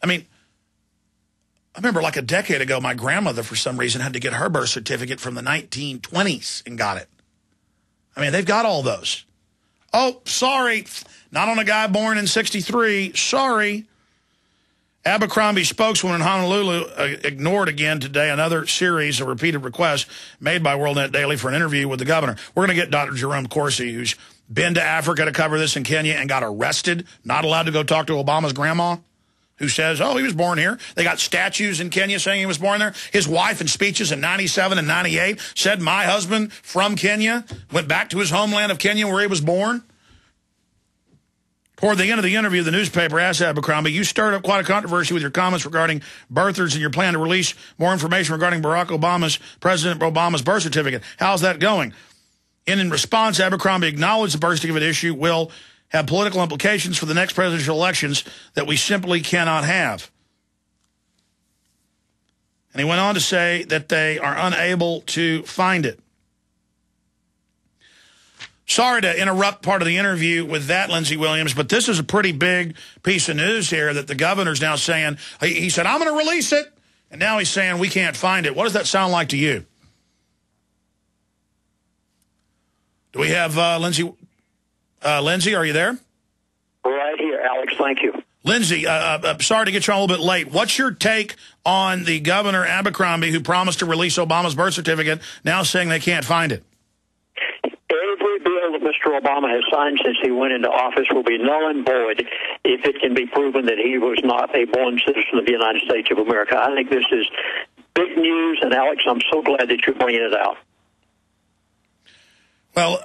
I mean, I remember like a decade ago, my grandmother, for some reason, had to get her birth certificate from the 1920s and got it. I mean, they've got all those. Oh, sorry, not on a guy born in 63. Sorry. Abercrombie spokeswoman in Honolulu ignored again today another series of repeated requests made by WorldNet Daily for an interview with the governor. We're going to get Dr. Jerome Corsi, who's been to Africa to cover this in Kenya and got arrested, not allowed to go talk to Obama's grandma, who says, oh, he was born here. They got statues in Kenya saying he was born there. His wife in speeches in 97 and 98 said, my husband from Kenya went back to his homeland of Kenya where he was born. Toward the end of the interview, the newspaper asked Abercrombie, you stirred up quite a controversy with your comments regarding birthers and your plan to release more information regarding President Obama's birth certificate. How's that going? And in response, Abercrombie acknowledged the birth certificate issue will have political implications for the next presidential elections that we simply cannot have. And he went on to say that they are unable to find it. Sorry to interrupt part of the interview with that, Lindsey Williams, but this is a pretty big piece of news here that the governor's now saying, he said, I'm going to release it, and now he's saying we can't find it. What does that sound like to you? Do we have Lindsey? Lindsey, are you there? Right here, Alex. Thank you. Lindsey, sorry to get you on a little bit late. What's your take on the governor, Abercrombie, who promised to release Obama's birth certificate, now saying they can't find it? Every bill that Mr. Obama has signed since he went into office will be null and void if it can be proven that he was not a born citizen of the United States of America. I think this is big news, and Alex, I'm so glad that you're bringing it out. Well,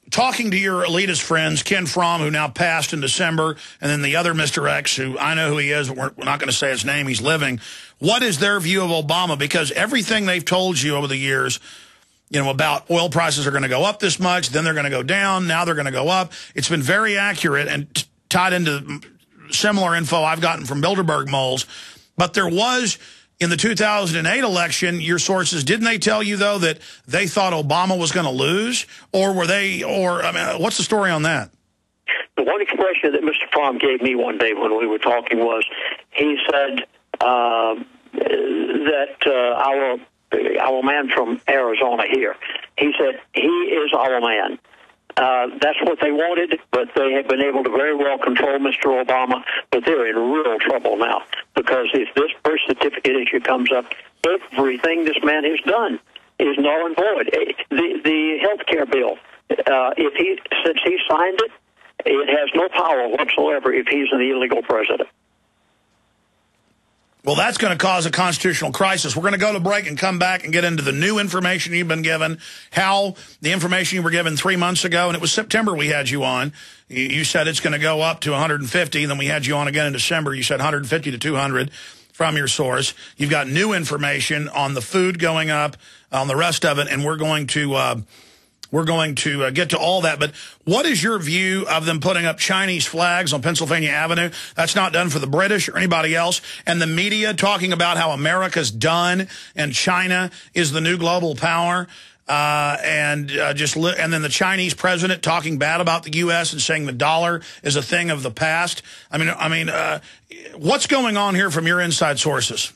talking to your elitist friends, Ken Fromm, who now passed in December, and then the other Mr. X, who I know who he is, but we're not going to say his name, he's living. What is their view of Obama? Because everything they've told you over the years, you know, about oil prices are going to go up this much, then they're going to go down, now they're going to go up. It's been very accurate and tied into similar info I've gotten from Bilderberg moles. But there was, in the 2008 election, your sources, didn't they tell you, though, that they thought Obama was going to lose? Or were they, I mean, what's the story on that? The one expression that Mr. Fromm gave me one day when we were talking was, he said that our man from Arizona here, he said, he is our man. That's what they wanted, but they have been able to very well control Mr. Obama, but they're in real trouble now, because if this birth certificate issue comes up, everything this man has done is null and void. The health care bill, since he signed it, it has no power whatsoever if he's an illegal president. Well, that's going to cause a constitutional crisis. We're going to go to break and come back and get into the new information you've been given, how the information you were given 3 months ago, and it was September we had you on. You said it's going to go up to 150, and then we had you on again in December. You said 150 to 200 from your source. You've got new information on the food going up, on the rest of it, and we're going to get to all that. But what is your view of them putting up Chinese flags on Pennsylvania Avenue? That's not done for the British or anybody else. And the media talking about how America's done and China is the new global power. And then the Chinese president talking bad about the U.S. and saying the dollar is a thing of the past. I mean, what's going on here from your inside sources?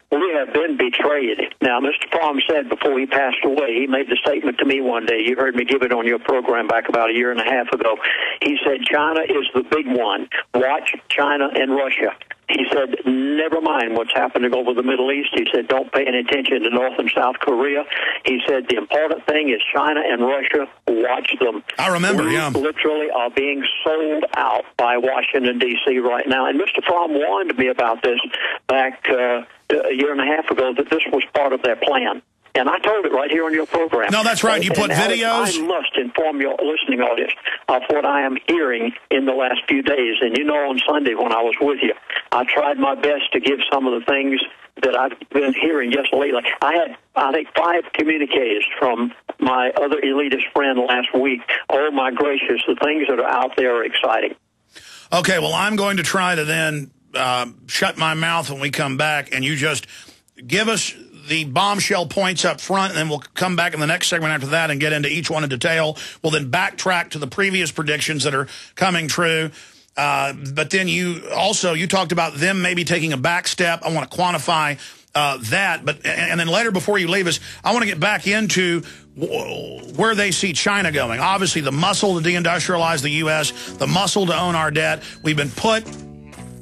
We have been betrayed. Now, Mr. Fromm said before he passed away, he made the statement to me one day, you heard me give it on your program back about a year and a half ago. He said, China is the big one. Watch China and Russia. He said, never mind what's happening over the Middle East. He said, don't pay any attention to North and South Korea. He said, the important thing is China and Russia. Watch them. I remember, we literally are being sold out by Washington, D.C. right now. And Mr. Fromm warned me about this back a year and a half ago, that this was part of their plan. And I told it right here on your program. No, that's right. You put videos. I must inform your listening audience of what I am hearing in the last few days. And you know, on Sunday when I was with you, I tried my best to give some of the things that I've been hearing just lately. I had, I think, 5 communiques from my other elitist friend last week. Oh, my gracious, the things that are out there are exciting. Okay, well, I'm going to try to then shut my mouth when we come back, and you just give us the bombshell points up front, and then we'll come back in the next segment after that and get into each one in detail. We'll then backtrack to the previous predictions that are coming true. But then you talked about them maybe taking a back step. I want to quantify that. And then later, before you leave us, I want to get back into where they see China going. Obviously, the muscle to deindustrialize the U.S., the muscle to own our debt. We've been put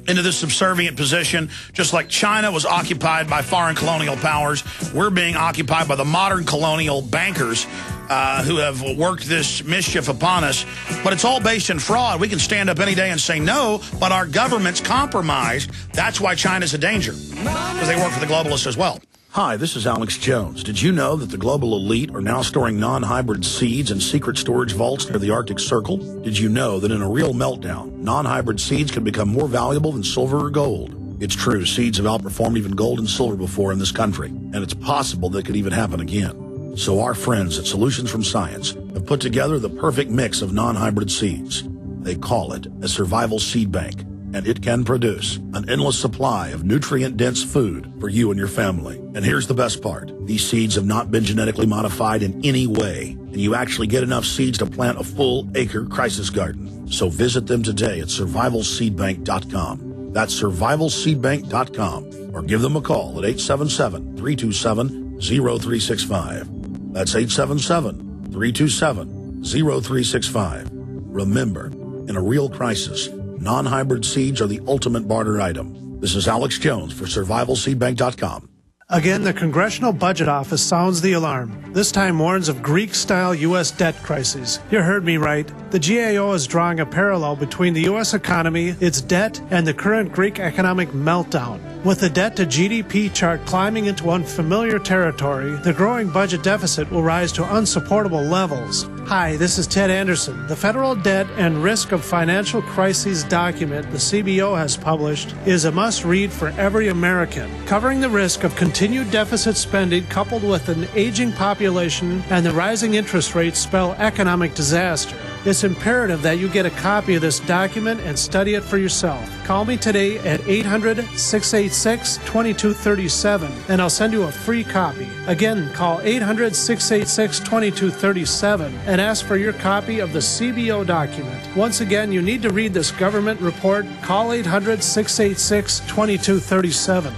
into this subservient position, just like China was occupied by foreign colonial powers. We're being occupied by the modern colonial bankers who have worked this mischief upon us. But it's all based in fraud. We can stand up any day and say no, but our government's compromised. That's why China's a danger, because they work for the globalists as well. Hi, this is Alex Jones. Did you know that the global elite are now storing non-hybrid seeds in secret storage vaults near the Arctic Circle? Did you know that in a real meltdown, non-hybrid seeds can become more valuable than silver or gold? It's true, seeds have outperformed even gold and silver before in this country, and it's possible that could even happen again. So our friends at Solutions from Science have put together the perfect mix of non-hybrid seeds. They call it a survival seed bank, and it can produce an endless supply of nutrient-dense food for you and your family. And here's the best part. These seeds have not been genetically modified in any way, and you actually get enough seeds to plant a full-acre crisis garden. So visit them today at survivalseedbank.com. That's survivalseedbank.com, or give them a call at 877-327-0365. That's 877-327-0365. Remember, in a real crisis, non-hybrid seeds are the ultimate barter item. This is Alex Jones for survivalseedbank.com. Again, the Congressional Budget Office sounds the alarm. This time warns of Greek-style U.S. debt crises. You heard me right. The GAO is drawing a parallel between the U.S. economy, its debt, and the current Greek economic meltdown. With the debt-to-GDP chart climbing into unfamiliar territory, the growing budget deficit will rise to unsupportable levels. Hi, this is Ted Anderson. The Federal Debt and Risk of Financial Crises document the CBO has published is a must-read for every American, covering the risk of continued deficit spending coupled with an aging population and the rising interest rates spell economic disaster. It's imperative that you get a copy of this document and study it for yourself. Call me today at 800-686-2237 and I'll send you a free copy. Again, call 800-686-2237 and ask for your copy of the CBO document. Once again, you need to read this government report. Call 800-686-2237.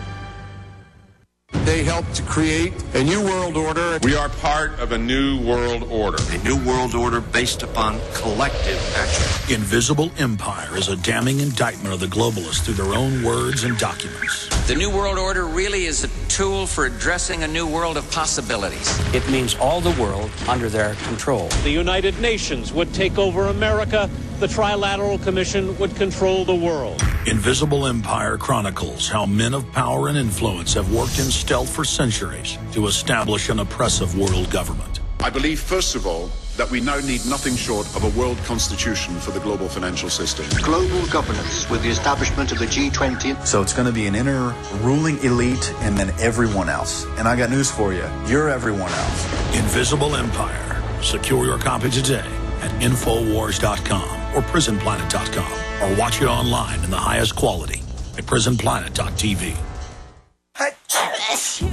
They helped to create a new world order. We are part of a new world order. A new world order based upon collective action. Invisible Empire is a damning indictment of the globalists through their own words and documents. The new world order really is a tool for addressing a new world of possibilities. It means all the world under their control. The United Nations would take over America. The Trilateral Commission would control the world. Invisible Empire chronicles how men of power and influence have worked in stealth for centuries to establish an oppressive world government. I believe, first of all, that we now need nothing short of a world constitution for the global financial system. Global governance with the establishment of the G20. So it's going to be an inner ruling elite and then everyone else. And I got news for you. You're everyone else. Invisible Empire. Secure your copy today at Infowars.com or PrisonPlanet.com, or watch it online in the highest quality at PrisonPlanet.tv.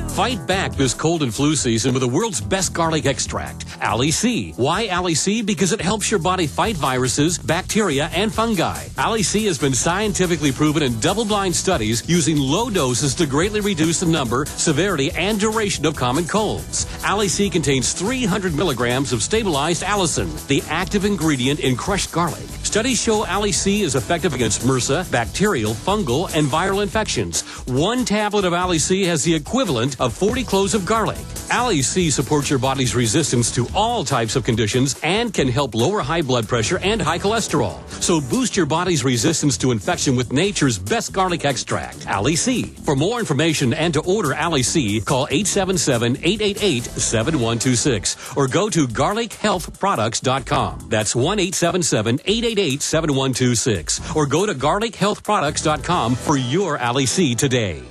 Fight back this cold and flu season with the world's best garlic extract, Ali C. Why Ali C? Because it helps your body fight viruses, bacteria, and fungi. Ali C has been scientifically proven in double-blind studies using low doses to greatly reduce the number, severity, and duration of common colds. Ali C contains 300 milligrams of stabilized allicin, the active ingredient in crushed garlic. Studies show Ali C is effective against MRSA, bacterial, fungal, and viral infections. One tablet of Ali C has the equivalent of 40 cloves of garlic. Ali C supports your body's resistance to all types of conditions and can help lower high blood pressure and high cholesterol. So boost your body's resistance to infection with nature's best garlic extract, Ali C. For more information and to order Ali C, call 877-888-7126 or go to garlichealthproducts.com. That's 1-877-888-7126 or go to garlichealthproducts.com for your Ali C today.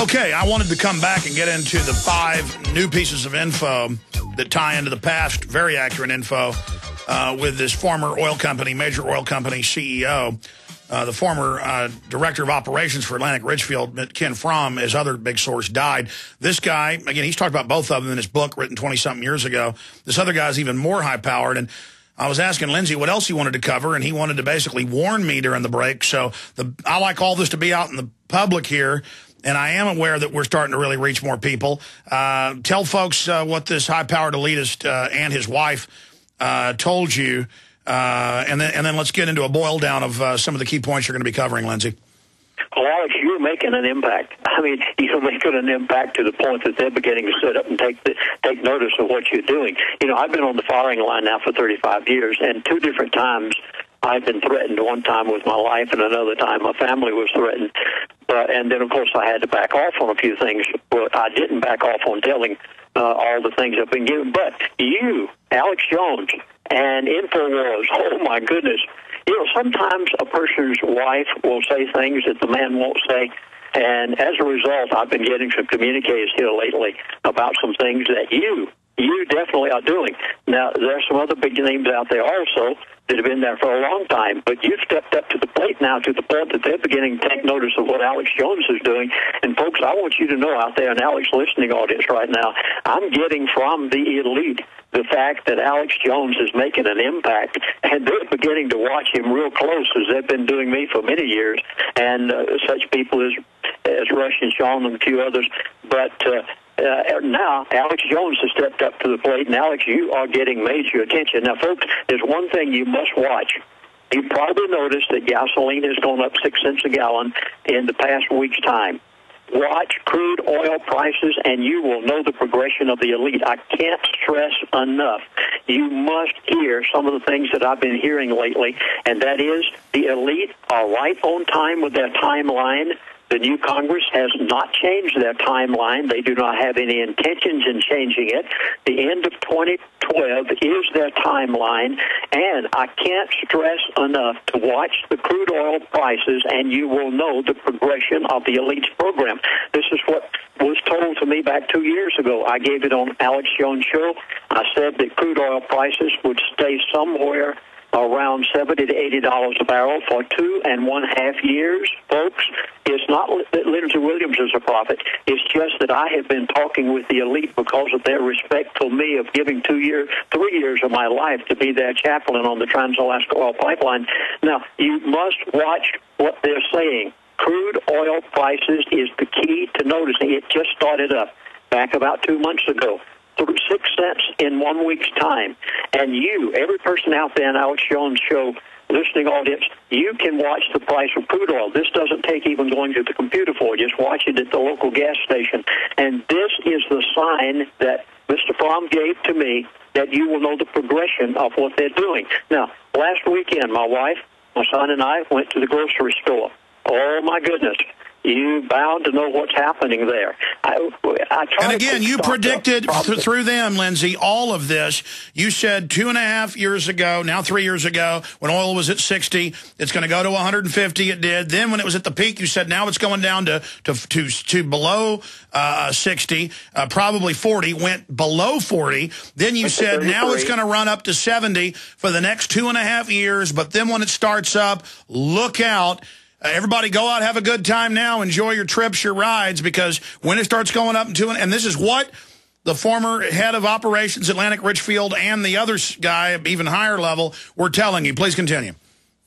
Okay, I wanted to come back and get into the 5 new pieces of info that tie into the past, very accurate info with this former oil company, major oil company CEO, the former director of operations for Atlantic Richfield, Ken Fromm, his other big source, died. This guy, again, he's talked about both of them in his book written 20-something years ago. This other guy's even more high-powered. And I was asking Lindsay what else he wanted to cover, and he wanted to basically warn me during the break. So I like all this to be out in the public here, and I am aware that we're starting to really reach more people. Tell folks what this high-powered elitist and his wife told you, and then let's get into a boil down of some of the key points you're going to be covering, Lindsay. Well, Alex, you're making an impact. I mean, you're making an impact to the point that they're beginning to sit up and take notice of what you're doing. You know, I've been on the firing line now for 35 years, and 2 different times I've been threatened. One time with my life, and another time my family was threatened. And then, of course, I had to back off on a few things, but I didn't back off on telling all the things I've been given. But you, Alex Jones, and InfoWars, oh, my goodness. You know, sometimes a person's wife will say things that the man won't say, and as a result, I've been getting some communicators here lately about some things that you definitely are doing. Now, there's some other big names out there also that have been there for a long time, but you've stepped up to the plate now to the point that they're beginning to take notice of what Alex Jones is doing. And, folks, I want you to know out there, an Alex listening audience right now, I'm getting from the elite the fact that Alex Jones is making an impact, and they're beginning to watch him real close, as they've been doing me for many years, and such people as Rush and Sean and a few others. But now Alex Jones has stepped up to the plate, and Alex, you are getting major attention. Now, folks, there's one thing you must watch. You probably noticed that gasoline has gone up 6 cents a gallon in the past week's time. Watch crude oil prices, and you will know the progression of the elite. I can't stress enough. You must hear some of the things that I've been hearing lately, and that is the elite are right on time with their timeline. The new Congress has not changed their timeline. They do not have any intentions in changing it. The end of 2012 is their timeline, and I can't stress enough to watch the crude oil prices, and you will know the progression of the elite's program. This is what was told to me back 2 years ago. I gave it on Alex Jones' show. I said that crude oil prices would stay somewhere around $70 to $80 a barrel for 2.5 years, folks. It's not that Lindsey Williams is a prophet. It's just that I have been talking with the elite because of their respect for me of giving 3 years of my life to be their chaplain on the Trans-Alaska Oil Pipeline. Now, you must watch what they're saying. Crude oil prices is the key to noticing. It just started up back about 2 months ago. 6 cents in 1 week's time. And you, every person out there in Alex Jones' show, listening audience, you can watch the price of crude oil. This doesn't take even going to the computer for. Just watch it at the local gas station. And this is the sign that Mr. Fromm gave to me that you will know the progression of what they're doing. Now, last weekend, my wife, my son, and I went to the grocery store. Oh, my goodness. You bound to know what's happening there. And again, you predicted through them, Lindsay, all of this. You said 2.5 years ago, now 3 years ago, when oil was at 60, it's going to go to 150. It did. Then when it was at the peak, you said now it's going down to below 60, probably 40. Went below 40. Then you said now it's going to run up to 70 for the next 2.5 years. But then when it starts up, look out. Everybody go out, have a good time now, enjoy your trips, your rides, because when it starts going up and this is what the former head of operations, Atlantic Richfield, and the other guy, even higher level, were telling you. Please continue.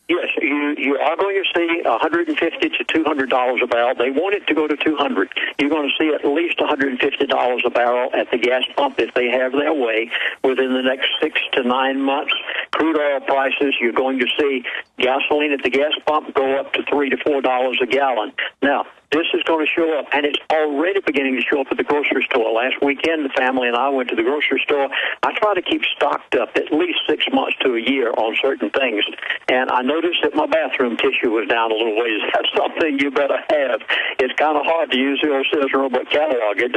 Yes, you are going to see $150 to $200 a barrel. They want it to go to $200. You're going to see at least $150 a barrel at the gas pump if they have their way within the next 6 to 9 months. Crude oil prices, you're going to see gasoline at the gas pump go up to $3 to $4 a gallon. Now, this is going to show up, and it's already beginning to show up at the grocery store. Last weekend, the family and I went to the grocery store. I try to keep stocked up at least 6 months to a year on certain things, and I noticed that my bathroom tissue was down a little ways. That's something you better have. It's kind of hard to use the old Sears and Roebuck catalog. They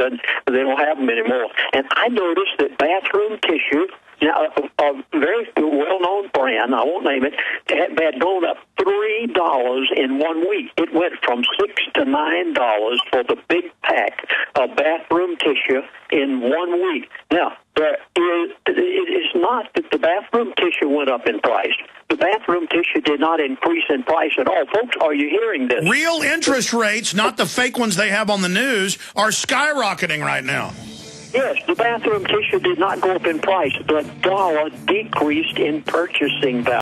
don't have them anymore. And I noticed that bathroom tissue, now, a very well-known brand, I won't name it, had gone up 3 $3 in 1 week. It went from $6 to $9 for the big pack of bathroom tissue in 1 week. Now, it is not that the bathroom tissue went up in price. The bathroom tissue did not increase in price at all. Folks, are you hearing this? Real interest rates, not the fake ones they have on the news, are skyrocketing right now. Yes, the bathroom tissue did not go up in price. The dollar decreased in purchasing value.